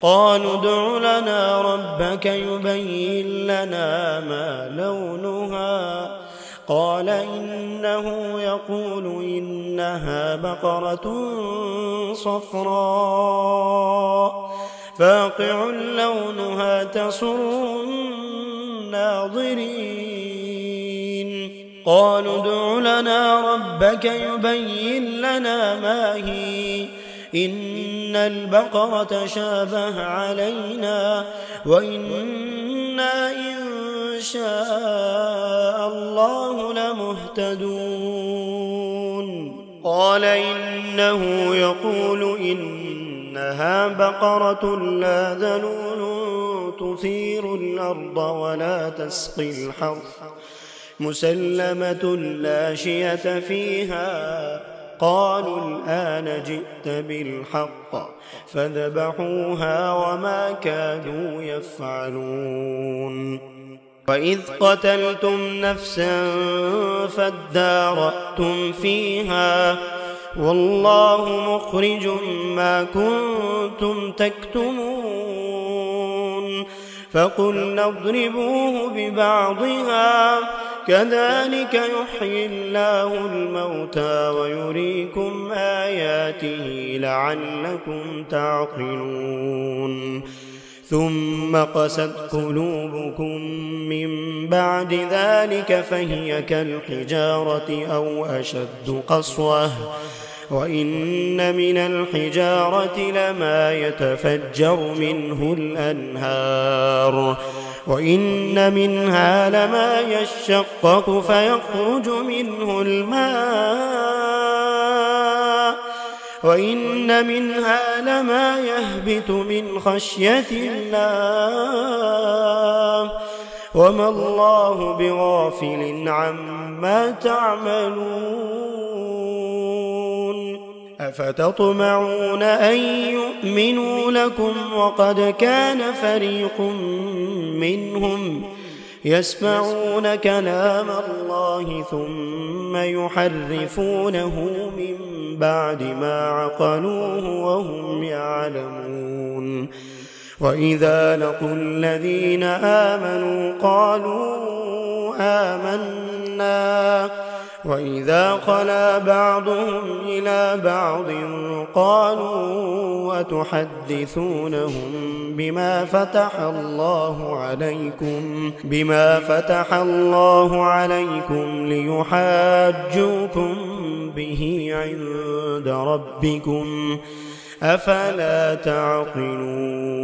قالوا ادع لنا ربك يبين لنا ما لونها قال إنه يقول إنها بقرة صفراء فاقع لونها تسر الناظرين قالوا ادع لنا ربك يبين لنا ما هي إن البقرة شابه علينا وإنا إن شاء الله لمهتدون قال إنه يقول إنها بقرة لا ذلول تثير الأرض ولا تسقي الحرث مسلمة لا شية فيها قالوا الآن جئت بالحق فذبحوها وما كادوا يفعلون وإذ قتلتم نفسا فادارأتم فيها والله مخرج ما كنتم تكتمون فقلنا اضربوه ببعضها كذلك يحيي الله الموتى ويريكم آياته لعلكم تعقلون ثم قست قلوبكم من بعد ذلك فهي كالحجارة أو أشد قسوة وإن من الحجارة لما يتفجر منه الأنهار وإن منها لما يشقق فيخرج منه الماء وإن منها لما يهبط من خشية الله وما الله بغافل عما تعملون أفتطمعون أن يؤمنوا لكم وقد كان فريق منهم يسمعون كلام الله ثم يحرفونه من بعد ما عقلوه وهم يعلمون وإذا لقوا الذين آمنوا قالوا آمنا وإذا خلا بعضهم إلى بعض قالوا أتحدثونهم بما فتح الله عليكم ليحاجوكم به عند ربكم أفلا تعقلون